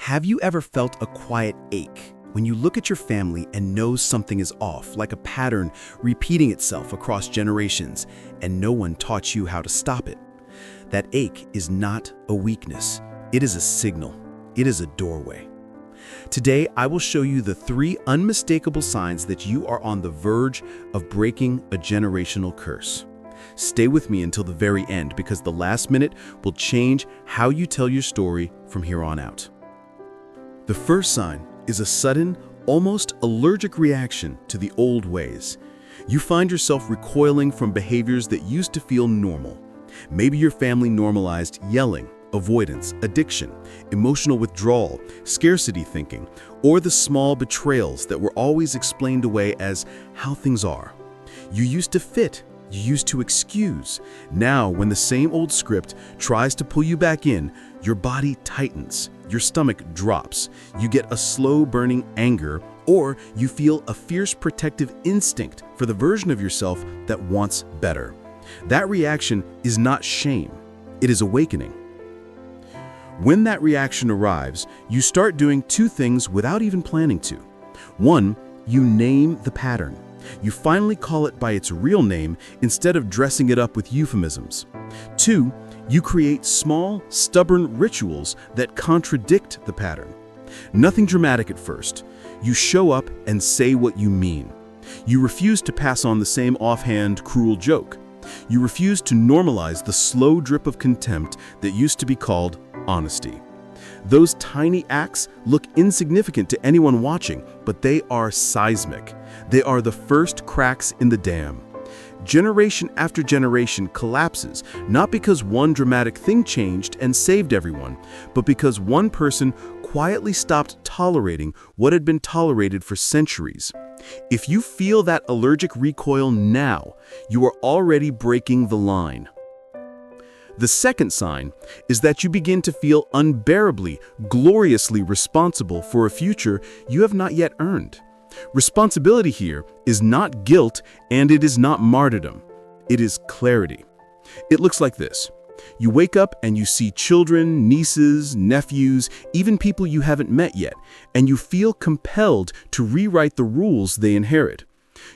Have you ever felt a quiet ache when you look at your family and know something is off, like a pattern repeating itself across generations, and no one taught you how to stop it? That ache is not a weakness. It is a signal. It is a doorway. Today, I will show you the 3 unmistakable signs that you are on the verge of breaking a generational curse. Stay with me until the very end, because the last minute will change how you tell your story from here on out. The first sign is a sudden, almost allergic reaction to the old ways. You find yourself recoiling from behaviors that used to feel normal. Maybe your family normalized yelling, avoidance, addiction, emotional withdrawal, scarcity thinking, or the small betrayals that were always explained away as how things are. You used to fit. You used to excuse. Now, when the same old script tries to pull you back in, your body tightens, your stomach drops, you get a slow-burning anger, or you feel a fierce protective instinct for the version of yourself that wants better. That reaction is not shame, it is awakening. When that reaction arrives, you start doing 2 things without even planning to. 1, you name the pattern. You finally call it by its real name instead of dressing it up with euphemisms. 2, you create small, stubborn rituals that contradict the pattern. Nothing dramatic at first. You show up and say what you mean. You refuse to pass on the same offhand, cruel joke. You refuse to normalize the slow drip of contempt that used to be called honesty. Those tiny acts look insignificant to anyone watching, but they are seismic. They are the first cracks in the dam. Generation after generation collapses, not because one dramatic thing changed and saved everyone, but because one person quietly stopped tolerating what had been tolerated for centuries. If you feel that allergic recoil now, you are already breaking the line. The second sign is that you begin to feel unbearably, gloriously responsible for a future you have not yet earned. Responsibility here is not guilt, and it is not martyrdom. It is clarity. It looks like this. You wake up and you see children, nieces, nephews, even people you haven't met yet, and you feel compelled to rewrite the rules they inherit.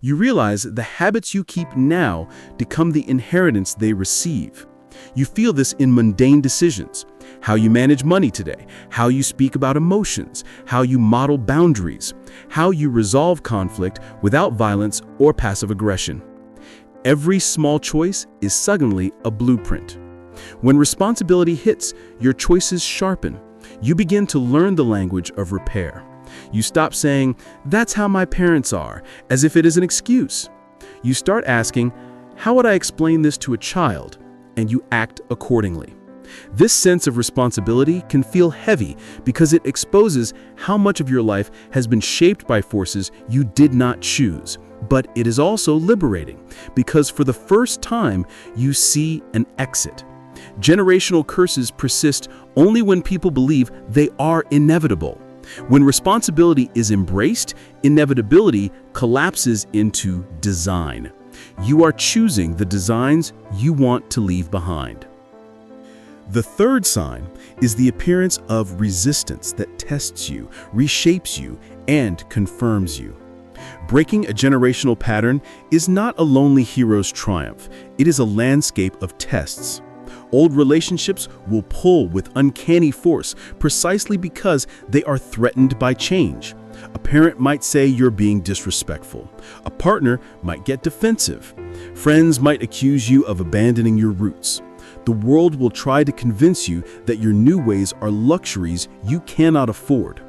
You realize the habits you keep now become the inheritance they receive. You feel this in mundane decisions: how you manage money today, how you speak about emotions, how you model boundaries, how you resolve conflict without violence or passive aggression. Every small choice is suddenly a blueprint. When responsibility hits, your choices sharpen. You begin to learn the language of repair. You stop saying, "That's how my parents are," as if it is an excuse. You start asking, "How would I explain this to a child?" And you act accordingly. This sense of responsibility can feel heavy because it exposes how much of your life has been shaped by forces you did not choose. But it is also liberating because for the first time, you see an exit. Generational curses persist only when people believe they are inevitable. When responsibility is embraced, inevitability collapses into design. You are choosing the designs you want to leave behind. The third sign is the appearance of resistance that tests you, reshapes you, and confirms you. Breaking a generational pattern is not a lonely hero's triumph. It is a landscape of tests. Old relationships will pull with uncanny force precisely because they are threatened by change. A parent might say you're being disrespectful. A partner might get defensive. Friends might accuse you of abandoning your roots. The world will try to convince you that your new ways are luxuries you cannot afford.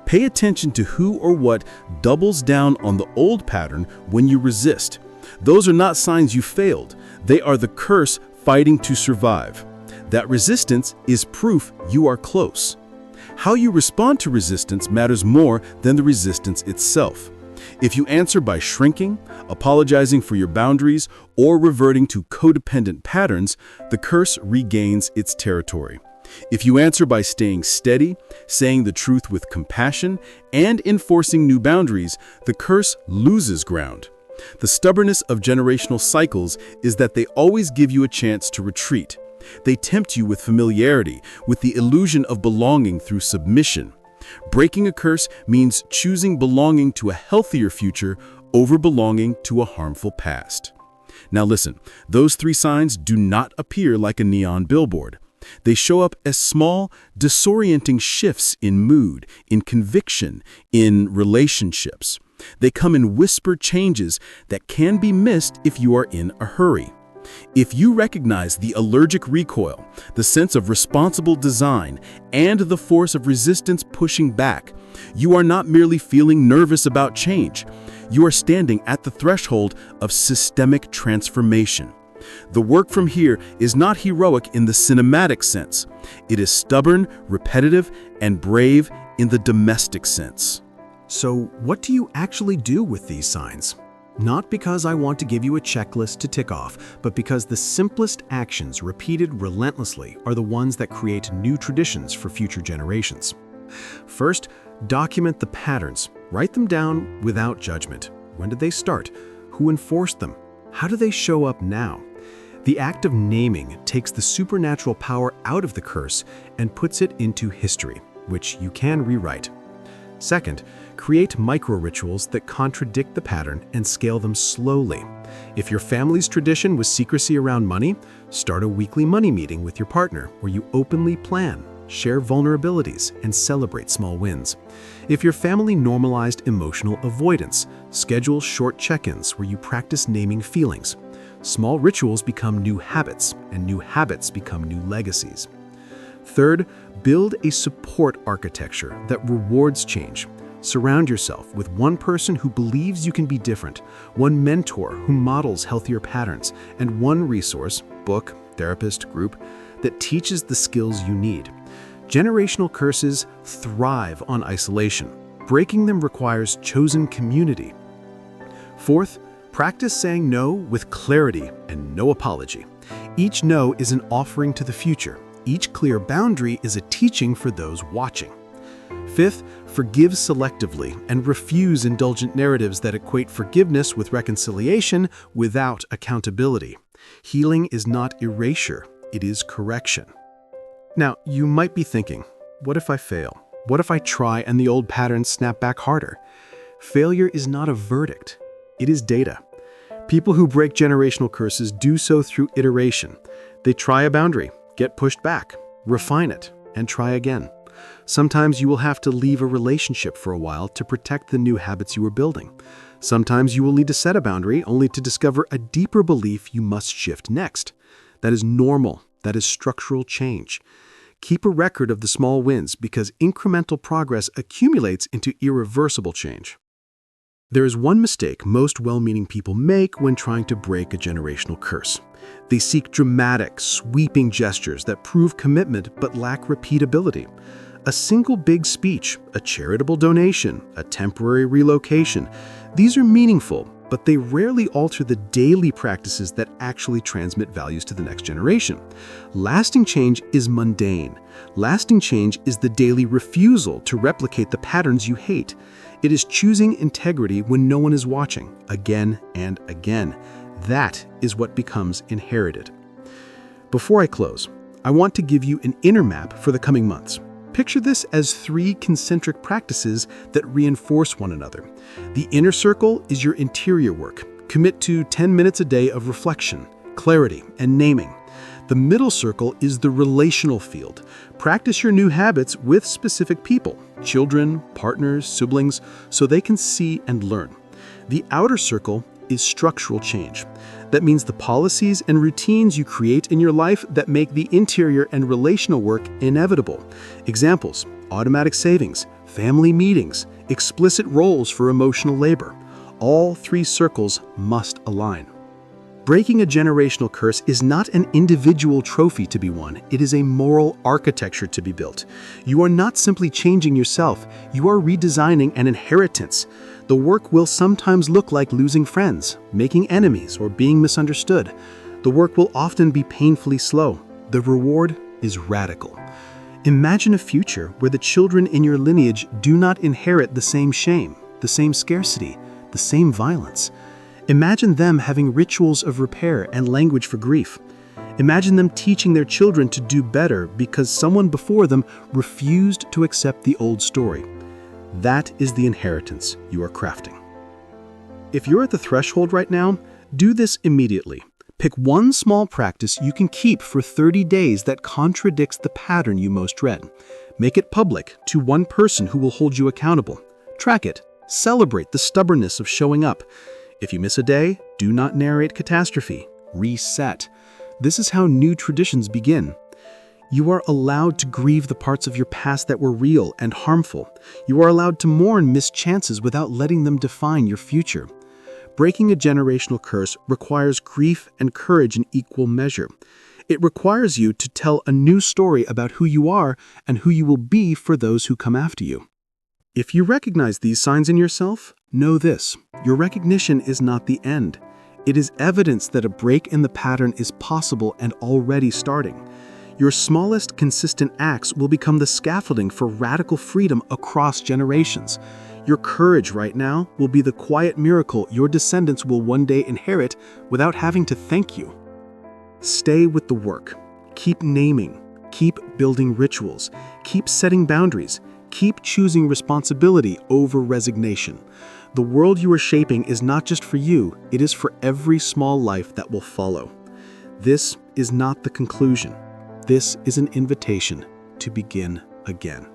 Pay attention to who or what doubles down on the old pattern when you resist. Those are not signs you failed. They are the curse fighting to survive. That resistance is proof you are close. How you respond to resistance matters more than the resistance itself. If you answer by shrinking, apologizing for your boundaries, or reverting to codependent patterns, the curse regains its territory. If you answer by staying steady, saying the truth with compassion, and enforcing new boundaries, the curse loses ground. The stubbornness of generational cycles is that they always give you a chance to retreat. They tempt you with familiarity, with the illusion of belonging through submission. Breaking a curse means choosing belonging to a healthier future over belonging to a harmful past. Now listen, those 3 signs do not appear like a neon billboard. They show up as small, disorienting shifts in mood, in conviction, in relationships. They come in whispered changes that can be missed if you are in a hurry. If you recognize the allergic recoil, the sense of responsible design, and the force of resistance pushing back, you are not merely feeling nervous about change. You are standing at the threshold of systemic transformation. The work from here is not heroic in the cinematic sense. It is stubborn, repetitive, and brave in the domestic sense. So, what do you actually do with these signs? Not because I want to give you a checklist to tick off, but because the simplest actions repeated relentlessly are the ones that create new traditions for future generations. First, document the patterns. Write them down without judgment. When did they start? Who enforced them? How do they show up now? The act of naming takes the supernatural power out of the curse and puts it into history, which you can rewrite. Second, create micro-rituals that contradict the pattern and scale them slowly. If your family's tradition was secrecy around money, start a weekly money meeting with your partner where you openly plan, share vulnerabilities, and celebrate small wins. If your family normalized emotional avoidance, schedule short check-ins where you practice naming feelings. Small rituals become new habits, and new habits become new legacies. Third, build a support architecture that rewards change. Surround yourself with one person who believes you can be different, one mentor who models healthier patterns, and one resource, book, therapist, group, that teaches the skills you need. Generational curses thrive on isolation. Breaking them requires chosen community. Fourth, practice saying no with clarity and no apology. Each no is an offering to the future. Each clear boundary is a teaching for those watching. Fifth, forgive selectively and refuse indulgent narratives that equate forgiveness with reconciliation without accountability. Healing is not erasure, it is correction. Now, you might be thinking, what if I fail? What if I try and the old patterns snap back harder? Failure is not a verdict, it is data. People who break generational curses do so through iteration. They try a boundary, get pushed back, refine it, and try again. Sometimes you will have to leave a relationship for a while to protect the new habits you are building. Sometimes you will need to set a boundary only to discover a deeper belief you must shift next. That is normal. That is structural change. Keep a record of the small wins because incremental progress accumulates into irreversible change. There is one mistake most well-meaning people make when trying to break a generational curse. They seek dramatic, sweeping gestures that prove commitment but lack repeatability. A single big speech, a charitable donation, a temporary relocation, these are meaningful, but they rarely alter the daily practices that actually transmit values to the next generation. Lasting change is mundane. Lasting change is the daily refusal to replicate the patterns you hate. It is choosing integrity when no one is watching, again and again. That is what becomes inherited. Before I close, I want to give you an inner map for the coming months. Picture this as 3 concentric practices that reinforce one another. The inner circle is your interior work. Commit to 10 minutes a day of reflection, clarity, and naming. The middle circle is the relational field. Practice your new habits with specific people, children, partners, siblings, so they can see and learn. The outer circle is structural change. That means the policies and routines you create in your life that make the interior and relational work inevitable. Examples: automatic savings, family meetings, explicit roles for emotional labor. All 3 circles must align. Breaking a generational curse is not an individual trophy to be won, it is a moral architecture to be built. You are not simply changing yourself, you are redesigning an inheritance. The work will sometimes look like losing friends, making enemies, or being misunderstood. The work will often be painfully slow. The reward is radical. Imagine a future where the children in your lineage do not inherit the same shame, the same scarcity, the same violence. Imagine them having rituals of repair and language for grief. Imagine them teaching their children to do better because someone before them refused to accept the old story. That is the inheritance you are crafting. If you're at the threshold right now, do this immediately. Pick one small practice you can keep for 30 days that contradicts the pattern you most dread. Make it public to one person who will hold you accountable. Track it. Celebrate the stubbornness of showing up. If you miss a day, do not narrate catastrophe. Reset. This is how new traditions begin. You are allowed to grieve the parts of your past that were real and harmful. You are allowed to mourn missed chances without letting them define your future. Breaking a generational curse requires grief and courage in equal measure. It requires you to tell a new story about who you are and who you will be for those who come after you. If you recognize these signs in yourself, know this: your recognition is not the end. It is evidence that a break in the pattern is possible and already starting. Your smallest consistent acts will become the scaffolding for radical freedom across generations. Your courage right now will be the quiet miracle your descendants will one day inherit without having to thank you. Stay with the work. Keep naming. Keep building rituals. Keep setting boundaries. Keep choosing responsibility over resignation. The world you are shaping is not just for you, it is for every small life that will follow. This is not the conclusion. This is an invitation to begin again.